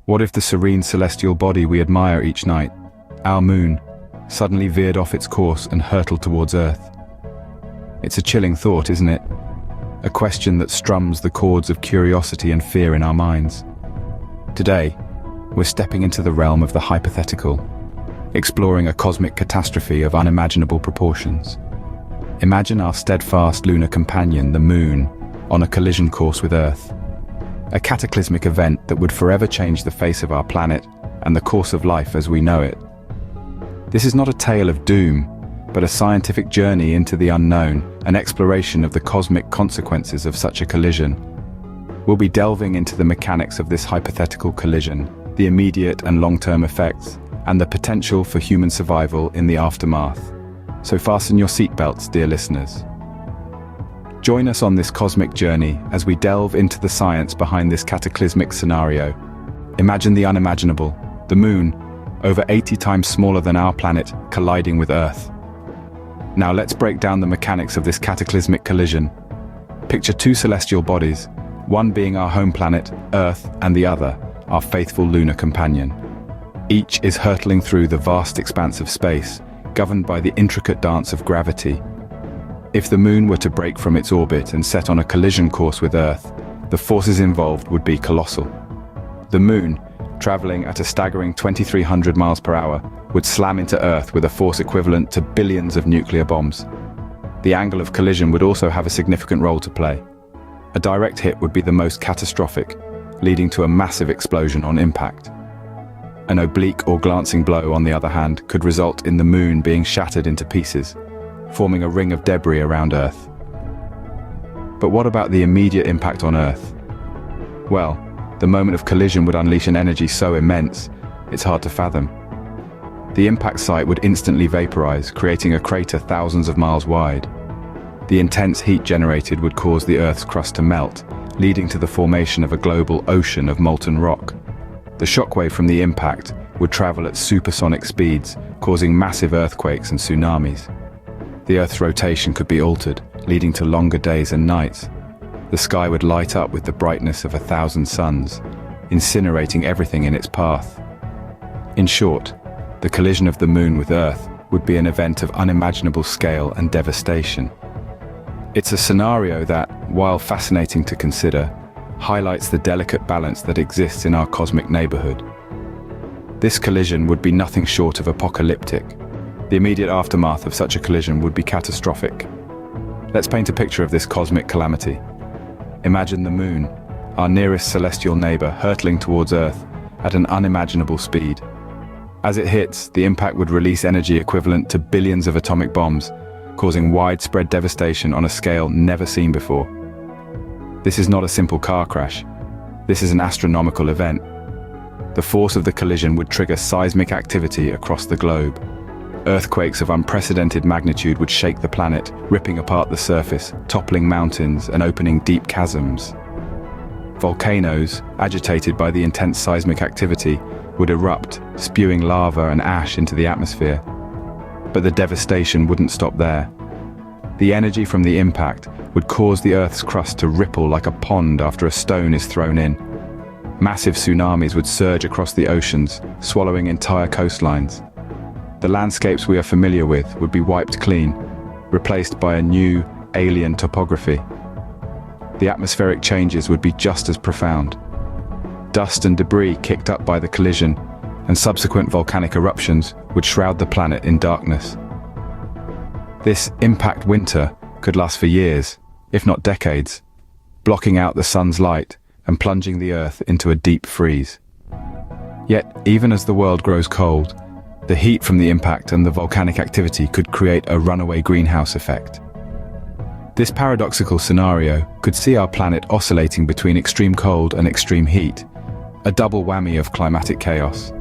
What if the serene celestial body we admire each night, our moon, suddenly veered off its course and hurtled towards Earth? It's a chilling thought, isn't it? A question that strums the chords of curiosity and fear in our minds. Today, we're stepping into the realm of the hypothetical, exploring a cosmic catastrophe of unimaginable proportions. Imagine our steadfast lunar companion, the Moon, on a collision course with Earth. A cataclysmic event that would forever change the face of our planet and the course of life as we know it. This is not a tale of doom, but a scientific journey into the unknown, an exploration of the cosmic consequences of such a collision. We'll be delving into the mechanics of this hypothetical collision, the immediate and long-term effects, and the potential for human survival in the aftermath. So fasten your seatbelts, dear listeners. Join us on this cosmic journey as we delve into the science behind this cataclysmic scenario. Imagine the unimaginable, the Moon, over 80 times smaller than our planet, colliding with Earth. Now let's break down the mechanics of this cataclysmic collision. Picture two celestial bodies, one being our home planet, Earth, and the other, our faithful lunar companion. Each is hurtling through the vast expanse of space, governed by the intricate dance of gravity. If the Moon were to break from its orbit and set on a collision course with Earth, the forces involved would be colossal. The Moon, traveling at a staggering 2,300 miles per hour, would slam into Earth with a force equivalent to billions of nuclear bombs. The angle of collision would also have a significant role to play. A direct hit would be the most catastrophic, leading to a massive explosion on impact. An oblique or glancing blow, on the other hand, could result in the Moon being shattered into pieces, forming a ring of debris around Earth. But what about the immediate impact on Earth? Well, the moment of collision would unleash an energy so immense, it's hard to fathom. The impact site would instantly vaporize, creating a crater thousands of miles wide. The intense heat generated would cause the Earth's crust to melt, leading to the formation of a global ocean of molten rock. The shockwave from the impact would travel at supersonic speeds, causing massive earthquakes and tsunamis. The Earth's rotation could be altered, leading to longer days and nights. The sky would light up with the brightness of 1,000 suns, incinerating everything in its path. In short, the collision of the Moon with Earth would be an event of unimaginable scale and devastation. It's a scenario that, while fascinating to consider, highlights the delicate balance that exists in our cosmic neighborhood. This collision would be nothing short of apocalyptic. The immediate aftermath of such a collision would be catastrophic. Let's paint a picture of this cosmic calamity. Imagine the Moon, our nearest celestial neighbor, hurtling towards Earth at an unimaginable speed. As it hits, the impact would release energy equivalent to billions of atomic bombs, causing widespread devastation on a scale never seen before. This is not a simple car crash. This is an astronomical event. The force of the collision would trigger seismic activity across the globe. Earthquakes of unprecedented magnitude would shake the planet, ripping apart the surface, toppling mountains, and opening deep chasms. Volcanoes, agitated by the intense seismic activity, would erupt, spewing lava and ash into the atmosphere. But the devastation wouldn't stop there. The energy from the impact would cause the Earth's crust to ripple like a pond after a stone is thrown in. Massive tsunamis would surge across the oceans, swallowing entire coastlines. The landscapes we are familiar with would be wiped clean, replaced by a new, alien topography. The atmospheric changes would be just as profound. Dust and debris kicked up by the collision and subsequent volcanic eruptions would shroud the planet in darkness. This impact winter could last for years, if not decades, blocking out the sun's light and plunging the Earth into a deep freeze. Yet, even as the world grows cold, the heat from the impact and the volcanic activity could create a runaway greenhouse effect. This paradoxical scenario could see our planet oscillating between extreme cold and extreme heat, a double whammy of climatic chaos.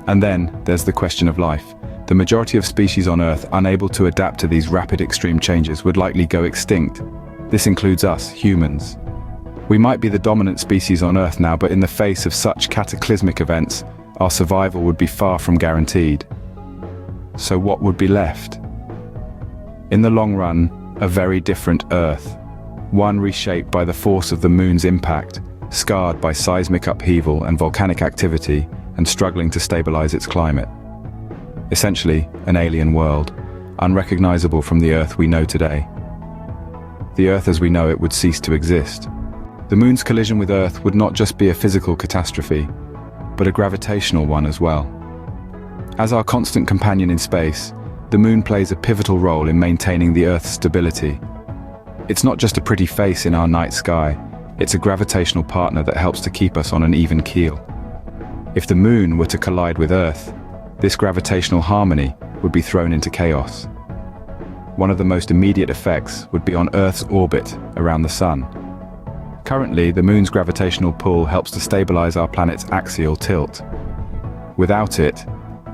And then there's the question of life. The majority of species on Earth unable to adapt to these rapid extreme changes would likely go extinct. This includes us, humans. We might be the dominant species on Earth now, but in the face of such cataclysmic events, our survival would be far from guaranteed. So what would be left? In the long run, a very different Earth. One reshaped by the force of the Moon's impact, scarred by seismic upheaval and volcanic activity and struggling to stabilize its climate. Essentially, an alien world, unrecognizable from the Earth we know today. The Earth as we know it would cease to exist. The Moon's collision with Earth would not just be a physical catastrophe, but a gravitational one as well. As our constant companion in space, the Moon plays a pivotal role in maintaining the Earth's stability. It's not just a pretty face in our night sky, it's a gravitational partner that helps to keep us on an even keel. If the Moon were to collide with Earth, this gravitational harmony would be thrown into chaos. One of the most immediate effects would be on Earth's orbit around the Sun. Currently, the Moon's gravitational pull helps to stabilize our planet's axial tilt. Without it,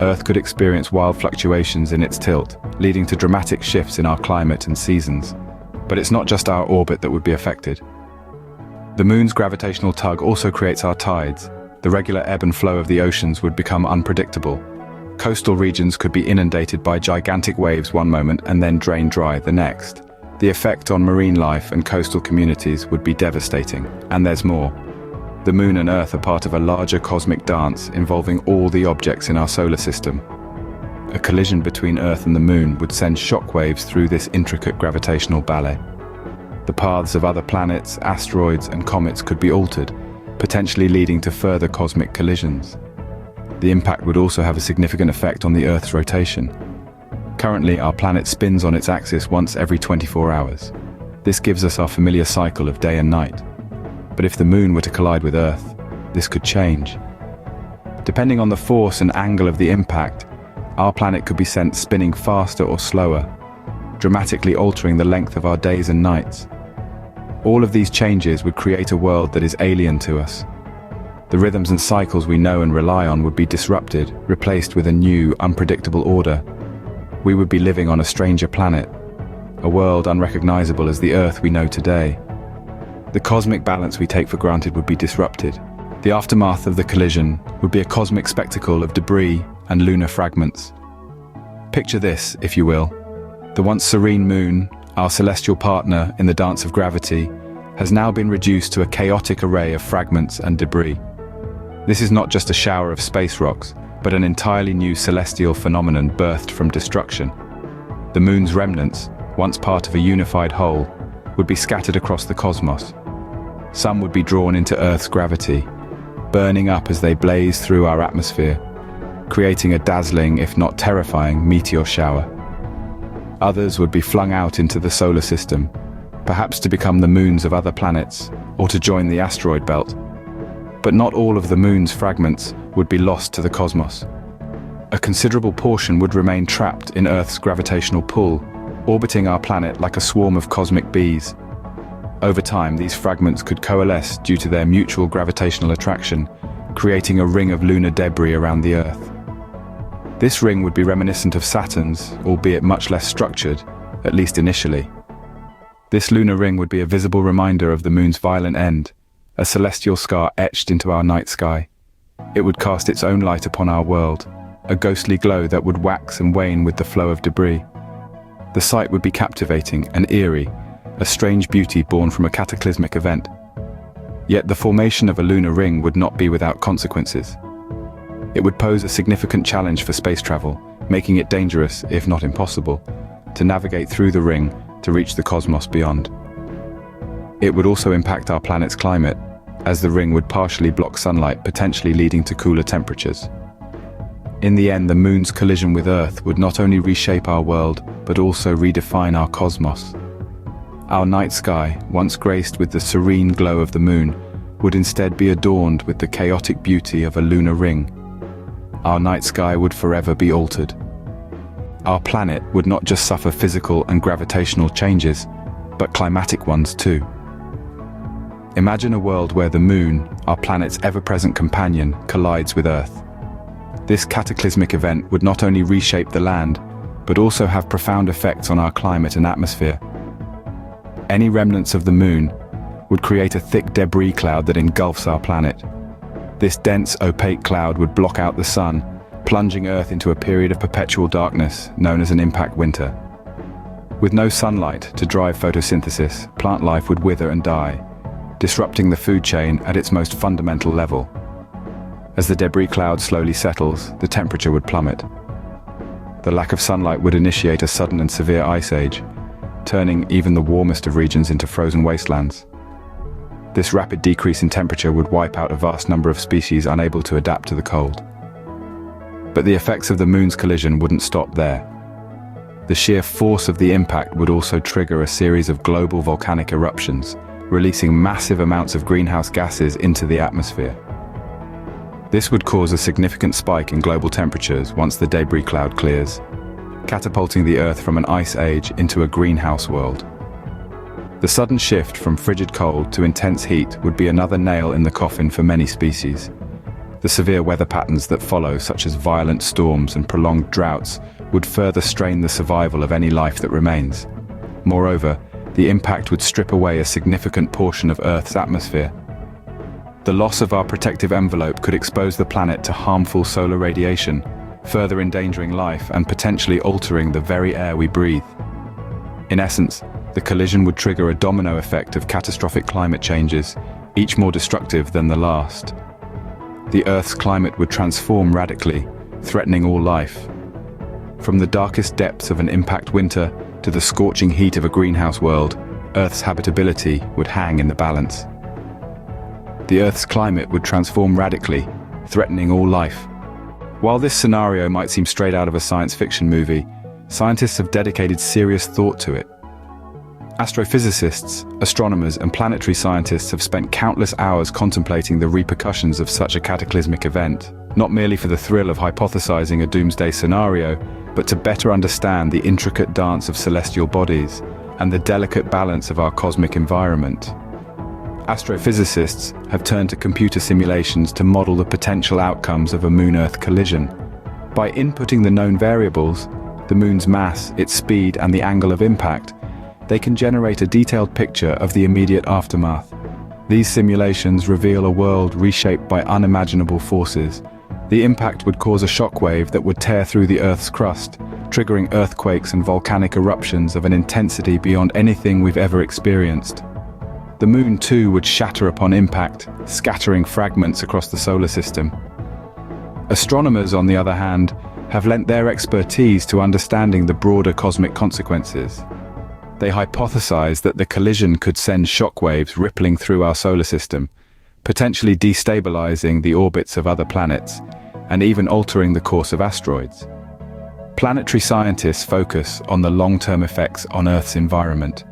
Earth could experience wild fluctuations in its tilt, leading to dramatic shifts in our climate and seasons. But it's not just our orbit that would be affected. The Moon's gravitational tug also creates our tides. The regular ebb and flow of the oceans would become unpredictable. Coastal regions could be inundated by gigantic waves one moment and then drain dry the next. The effect on marine life and coastal communities would be devastating. And there's more. The Moon and Earth are part of a larger cosmic dance involving all the objects in our solar system. A collision between Earth and the Moon would send shockwaves through this intricate gravitational ballet. The paths of other planets, asteroids, and comets could be altered, potentially leading to further cosmic collisions. The impact would also have a significant effect on the Earth's rotation. Currently, our planet spins on its axis once every 24 hours. This gives us our familiar cycle of day and night. But if the Moon were to collide with Earth, this could change. Depending on the force and angle of the impact, our planet could be sent spinning faster or slower, dramatically altering the length of our days and nights. All of these changes would create a world that is alien to us. The rhythms and cycles we know and rely on would be disrupted, replaced with a new, unpredictable order. We would be living on a stranger planet, a world unrecognizable as the Earth we know today. The cosmic balance we take for granted would be disrupted. The aftermath of the collision would be a cosmic spectacle of debris and lunar fragments. Picture this, if you will. The once serene Moon, our celestial partner in the dance of gravity, has now been reduced to a chaotic array of fragments and debris. This is not just a shower of space rocks, but an entirely new celestial phenomenon birthed from destruction. The Moon's remnants, once part of a unified whole, would be scattered across the cosmos. Some would be drawn into Earth's gravity, burning up as they blaze through our atmosphere, creating a dazzling, if not terrifying, meteor shower. Others would be flung out into the solar system, perhaps to become the moons of other planets, or to join the asteroid belt. But not all of the Moon's fragments would be lost to the cosmos. A considerable portion would remain trapped in Earth's gravitational pull, orbiting our planet like a swarm of cosmic bees. Over time, these fragments could coalesce due to their mutual gravitational attraction, creating a ring of lunar debris around the Earth. This ring would be reminiscent of Saturn's, albeit much less structured, at least initially. This lunar ring would be a visible reminder of the Moon's violent end, a celestial scar etched into our night sky. It would cast its own light upon our world, a ghostly glow that would wax and wane with the flow of debris. The sight would be captivating and eerie, a strange beauty born from a cataclysmic event. Yet the formation of a lunar ring would not be without consequences. It would pose a significant challenge for space travel, making it dangerous, if not impossible, to navigate through the ring to reach the cosmos beyond. It would also impact our planet's climate, as the ring would partially block sunlight, potentially leading to cooler temperatures. In the end, the Moon's collision with Earth would not only reshape our world, but also redefine our cosmos. Our night sky, once graced with the serene glow of the Moon, would instead be adorned with the chaotic beauty of a lunar ring. Our night sky would forever be altered. Our planet would not just suffer physical and gravitational changes, but climatic ones too. Imagine a world where the Moon, our planet's ever-present companion, collides with Earth. This cataclysmic event would not only reshape the land, but also have profound effects on our climate and atmosphere. Any remnants of the Moon would create a thick debris cloud that engulfs our planet. This dense, opaque cloud would block out the sun, plunging Earth into a period of perpetual darkness known as an impact winter. With no sunlight to drive photosynthesis, plant life would wither and die. disrupting the food chain at its most fundamental level. As the debris cloud slowly settles, the temperature would plummet. The lack of sunlight would initiate a sudden and severe ice age, turning even the warmest of regions into frozen wastelands. This rapid decrease in temperature would wipe out a vast number of species unable to adapt to the cold. But the effects of the moon's collision wouldn't stop there. The sheer force of the impact would also trigger a series of global volcanic eruptions, releasing massive amounts of greenhouse gases into the atmosphere. This would cause a significant spike in global temperatures once the debris cloud clears, catapulting the Earth from an ice age into a greenhouse world. The sudden shift from frigid cold to intense heat would be another nail in the coffin for many species. The severe weather patterns that follow, such as violent storms and prolonged droughts, would further strain the survival of any life that remains. Moreover, the impact would strip away a significant portion of Earth's atmosphere. The loss of our protective envelope could expose the planet to harmful solar radiation, further endangering life and potentially altering the very air we breathe. In essence, the collision would trigger a domino effect of catastrophic climate changes, each more destructive than the last. The Earth's climate would transform radically, threatening all life. From the darkest depths of an impact winter to the scorching heat of a greenhouse world, Earth's habitability would hang in the balance. The Earth's climate would transform radically, threatening all life. While this scenario might seem straight out of a science fiction movie, scientists have dedicated serious thought to it. Astrophysicists, astronomers, and planetary scientists have spent countless hours contemplating the repercussions of such a cataclysmic event, not merely for the thrill of hypothesizing a doomsday scenario, but to better understand the intricate dance of celestial bodies and the delicate balance of our cosmic environment. Astrophysicists have turned to computer simulations to model the potential outcomes of a Moon-Earth collision. By inputting the known variables, the Moon's mass, its speed, and the angle of impact, they can generate a detailed picture of the immediate aftermath. These simulations reveal a world reshaped by unimaginable forces. The impact would cause a shockwave that would tear through the Earth's crust, triggering earthquakes and volcanic eruptions of an intensity beyond anything we've ever experienced. The Moon, too, would shatter upon impact, scattering fragments across the solar system. Astronomers, on the other hand, have lent their expertise to understanding the broader cosmic consequences. They hypothesize that the collision could send shockwaves rippling through our solar system, potentially destabilizing the orbits of other planets, and even altering the course of asteroids. Planetary scientists focus on the long-term effects on Earth's environment.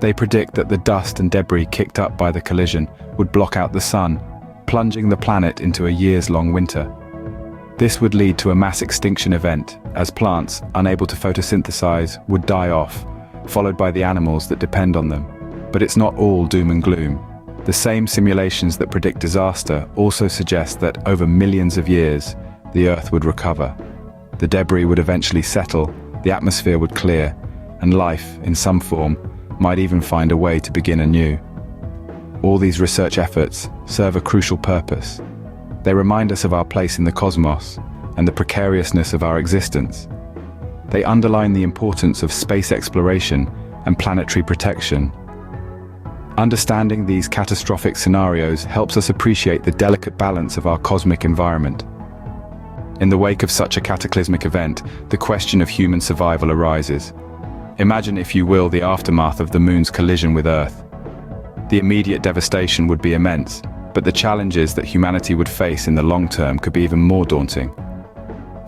They predict that the dust and debris kicked up by the collision would block out the sun, plunging the planet into a years-long winter. This would lead to a mass extinction event, as plants, unable to photosynthesize, would die off, followed by the animals that depend on them. But it's not all doom and gloom. The same simulations that predict disaster also suggest that over millions of years, the Earth would recover. The debris would eventually settle, the atmosphere would clear, and life, in some form, might even find a way to begin anew. All these research efforts serve a crucial purpose. They remind us of our place in the cosmos and the precariousness of our existence. They underline the importance of space exploration and planetary protection. Understanding these catastrophic scenarios helps us appreciate the delicate balance of our cosmic environment. In the wake of such a cataclysmic event, the question of human survival arises. Imagine, if you will, the aftermath of the Moon's collision with Earth. The immediate devastation would be immense, but the challenges that humanity would face in the long term could be even more daunting.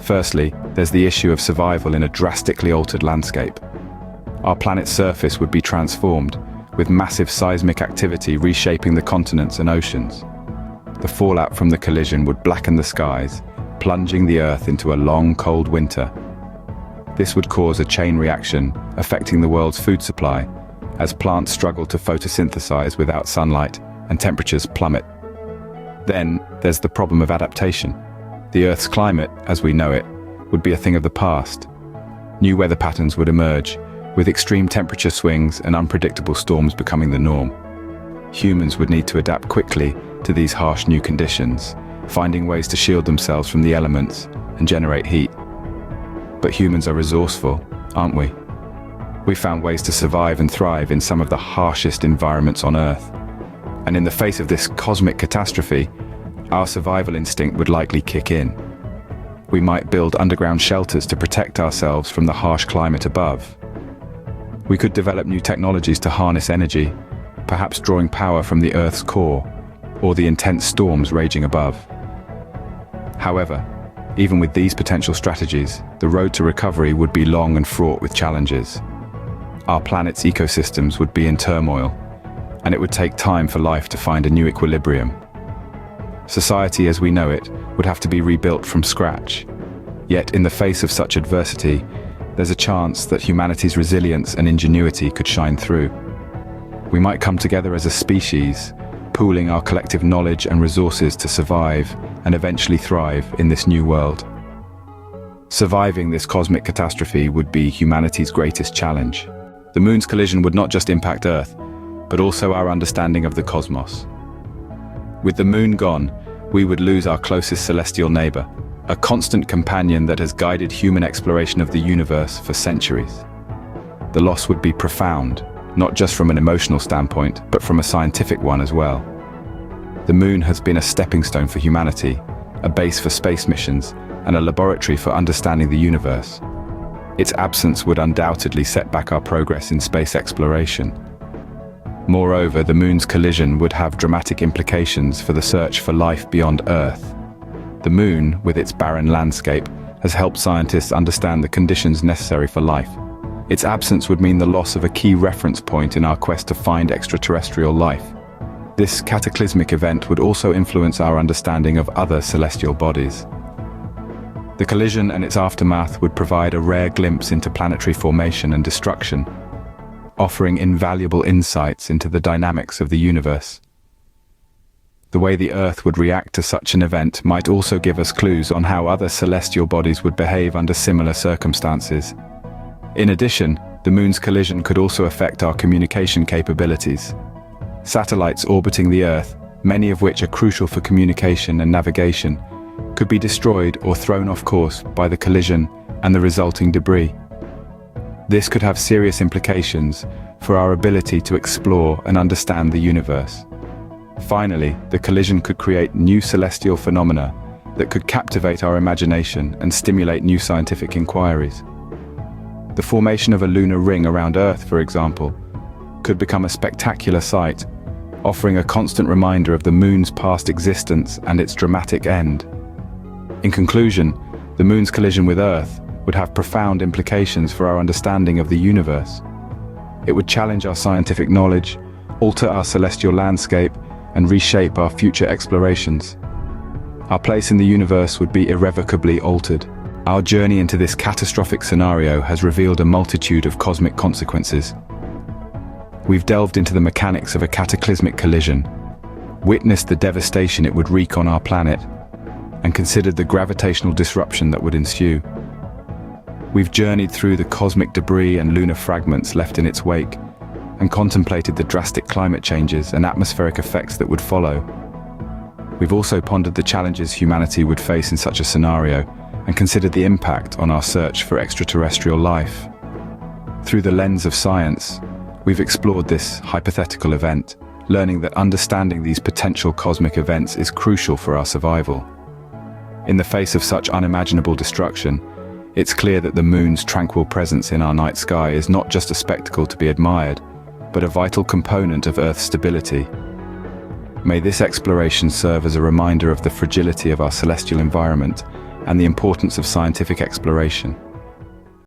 Firstly, there's the issue of survival in a drastically altered landscape. Our planet's surface would be transformed, with massive seismic activity reshaping the continents and oceans. The fallout from the collision would blacken the skies, plunging the Earth into a long, cold winter. This would cause a chain reaction, affecting the world's food supply, as plants struggle to photosynthesize without sunlight and temperatures plummet. Then, there's the problem of adaptation. The Earth's climate, as we know it, would be a thing of the past. New weather patterns would emerge, with extreme temperature swings and unpredictable storms becoming the norm. Humans would need to adapt quickly to these harsh new conditions, finding ways to shield themselves from the elements and generate heat. But humans are resourceful, aren't we? We've found ways to survive and thrive in some of the harshest environments on Earth. And in the face of this cosmic catastrophe, our survival instinct would likely kick in. We might build underground shelters to protect ourselves from the harsh climate above. We could develop new technologies to harness energy, perhaps drawing power from the Earth's core, or the intense storms raging above. However, even with these potential strategies, the road to recovery would be long and fraught with challenges. Our planet's ecosystems would be in turmoil, and it would take time for life to find a new equilibrium. Society as we know it would have to be rebuilt from scratch. Yet in the face of such adversity, there's a chance that humanity's resilience and ingenuity could shine through. We might come together as a species, pooling our collective knowledge and resources to survive and eventually thrive in this new world. Surviving this cosmic catastrophe would be humanity's greatest challenge. The moon's collision would not just impact Earth, but also our understanding of the cosmos. With the moon gone, we would lose our closest celestial neighbor, a constant companion that has guided human exploration of the universe for centuries. The loss would be profound, not just from an emotional standpoint, but from a scientific one as well. The moon has been a stepping stone for humanity, a base for space missions, and a laboratory for understanding the universe. Its absence would undoubtedly set back our progress in space exploration. Moreover, the moon's collision would have dramatic implications for the search for life beyond Earth. The moon, with its barren landscape, has helped scientists understand the conditions necessary for life. Its absence would mean the loss of a key reference point in our quest to find extraterrestrial life. This cataclysmic event would also influence our understanding of other celestial bodies. The collision and its aftermath would provide a rare glimpse into planetary formation and destruction, offering invaluable insights into the dynamics of the universe. The way the Earth would react to such an event might also give us clues on how other celestial bodies would behave under similar circumstances. In addition, the moon's collision could also affect our communication capabilities. Satellites orbiting the Earth, many of which are crucial for communication and navigation, could be destroyed or thrown off course by the collision and the resulting debris. This could have serious implications for our ability to explore and understand the universe. Finally, the collision could create new celestial phenomena that could captivate our imagination and stimulate new scientific inquiries. The formation of a lunar ring around Earth, for example, could become a spectacular sight, offering a constant reminder of the moon's past existence and its dramatic end. In conclusion, the moon's collision with Earth would have profound implications for our understanding of the universe. It would challenge our scientific knowledge, alter our celestial landscape, and reshape our future explorations. Our place in the universe would be irrevocably altered. Our journey into this catastrophic scenario has revealed a multitude of cosmic consequences. We've delved into the mechanics of a cataclysmic collision, witnessed the devastation it would wreak on our planet, and considered the gravitational disruption that would ensue. We've journeyed through the cosmic debris and lunar fragments left in its wake, and contemplated the drastic climate changes and atmospheric effects that would follow. We've also pondered the challenges humanity would face in such a scenario, and considered the impact on our search for extraterrestrial life. Through the lens of science, we've explored this hypothetical event, learning that understanding these potential cosmic events is crucial for our survival. In the face of such unimaginable destruction, it's clear that the moon's tranquil presence in our night sky is not just a spectacle to be admired, but a vital component of Earth's stability. May this exploration serve as a reminder of the fragility of our celestial environment and the importance of scientific exploration.